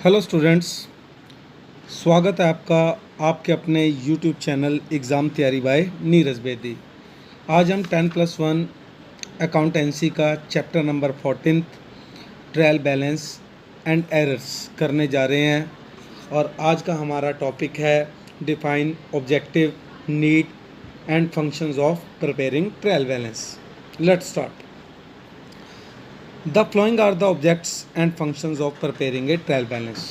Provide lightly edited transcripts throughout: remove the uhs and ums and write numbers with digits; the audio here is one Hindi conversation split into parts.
हेलो स्टूडेंट्स, स्वागत है आपका आपके अपने यूट्यूब चैनल एग्ज़ाम तैयारी बाय नीरज बेदी। आज हम 10+1 अकाउंटेंसी का chapter number 14 trial balance and errors करने जा रहे हैं और आज का हमारा टॉपिक है define objective, need and functions of preparing trial balance. Let's start. The following are the objects and functions of preparing a trial balance।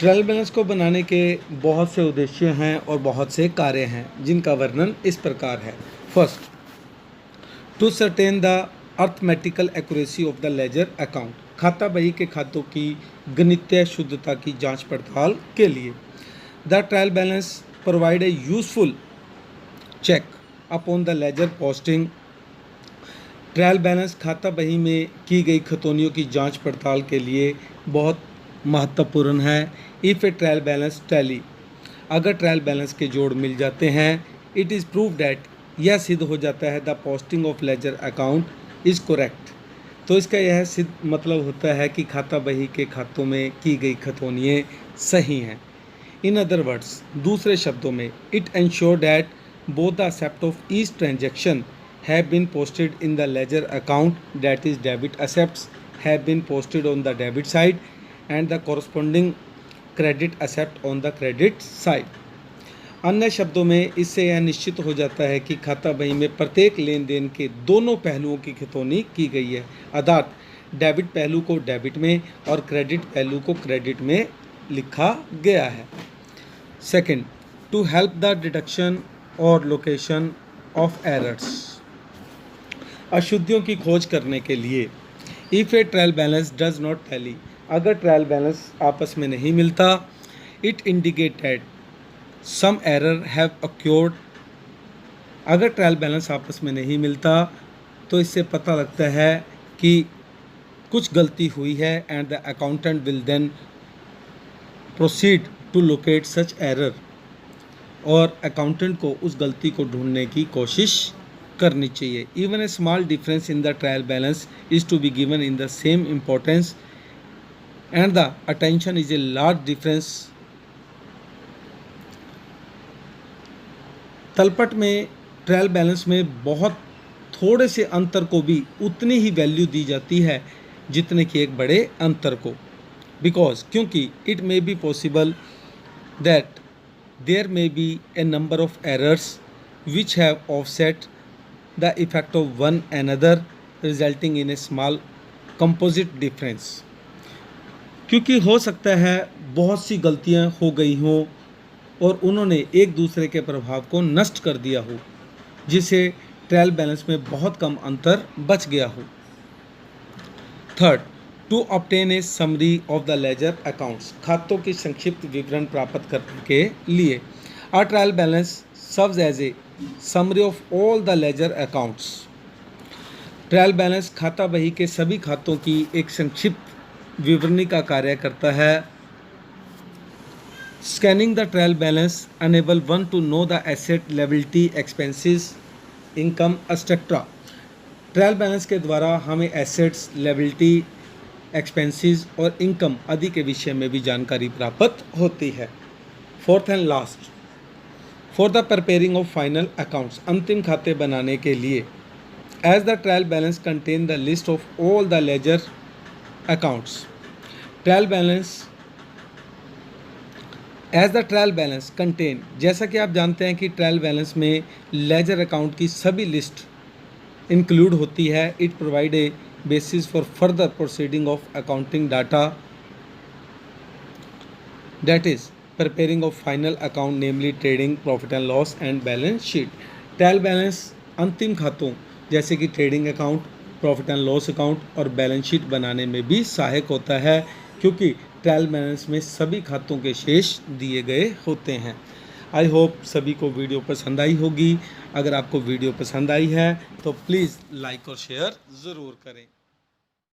Trial balance को बनाने के बहुत से उद्देश्य हैं और बहुत से कार्य हैं जिनका वर्णन इस प्रकार है। First, to certain the arithmetical accuracy of the ledger account, खाता बही के खातों की गणितीय शुद्धता की जांच पड़ताल के लिए। The trial balance provide a useful check upon the ledger posting. Trial balance खाता बही में की गई खतौनियों की जांच पड़ताल के लिए बहुत महत्वपूर्ण है। If a trial balance tally, अगर ट्रायल बैलेंस के जोड़ मिल जाते हैं, इट इज़ प्रूव डैट, यह सिद्ध हो जाता है the posting of ledger account is correct, तो इसका यह सिद्ध मतलब होता है कि खाता बही के खातों में की गई खतौनियाँ सही हैं। इन अदर वर्ड्स, दूसरे शब्दों में, it ensure that both the except of each transaction have been posted in the ledger account, that is debit accepts have been posted on the debit side and the corresponding credit accept on the credit side। अन्य शब्दों में इससे यह निश्चित हो जाता है कि खाता बही में प्रत्येक लेन देन के दोनों पहलुओं की खतौनी की गई है, अर्थात डेबिट पहलू को डेबिट में और क्रेडिट पहलू को क्रेडिट में लिखा गया है। Second, to help the deduction और लोकेशन ऑफ एरर्स, अशुद्धियों की खोज करने के लिए। If a trial balance does not tally, अगर ट्रायल बैलेंस आपस में नहीं मिलता, it indicated some error have occurred, अगर ट्रायल बैलेंस आपस में नहीं मिलता तो इससे पता लगता है कि कुछ गलती हुई है and the accountant will then proceed to locate such error, और अकाउंटेंट को उस गलती को ढूंढने की कोशिश करनी चाहिए। Even a small difference in the trial balance is to be given in the same importance and the attention is a large difference. तलपट में ट्रायल बैलेंस में बहुत थोड़े से अंतर को भी उतनी ही वैल्यू दी जाती है जितने कि एक बड़े अंतर को, बिकॉज क्योंकि it may be possible that there may be a number of errors which have offset the effect of one another resulting in a small composite difference। क्योंकि हो सकता है बहुत सी गलतियां हो गई हों और उन्होंने एक दूसरे के प्रभाव को नष्ट कर दिया हो, जिससे ट्रायल बैलेंस में बहुत कम अंतर बच गया हो। Third, to obtain a summary of the ledger accounts, खातों की संक्षिप्त विवरण प्राप्त करने के लिए। A trial balance serves as a summary of all the ledger accounts, trial balance खाता बही के सभी खातों की एक संक्षिप्त विवरणी का कार्य करता है। Scanning the trial balance enable one to know the asset, liability, expenses, income etcetera, trial balance के द्वारा हमें एसेट्स, लेबिलिटी, एक्सपेंसेस और इनकम आदि के विषय में भी जानकारी प्राप्त होती है। Fourth and last, for the preparing of final accounts, अंतिम खाते बनाने के लिए। As the trial balance contain the list of all the ledger accounts, trial balance as the trial balance contain, जैसा कि आप जानते हैं कि ट्रायल बैलेंस में लेजर अकाउंट की सभी लिस्ट इंक्लूड होती है। It provide a basis for further proceeding of accounting data, that is preparing of final account namely trading, profit and loss and balance sheet। Trial balance अंतिम खातों जैसे कि trading account, profit and loss account और बैलेंस शीट बनाने में भी सहायक होता है, क्योंकि ट्रायल बैलेंस में सभी खातों के शेष दिए गए होते हैं। आई होप सभी को वीडियो पसंद आई होगी। अगर आपको वीडियो पसंद आई है तो प्लीज़ लाइक और शेयर ज़रूर करें।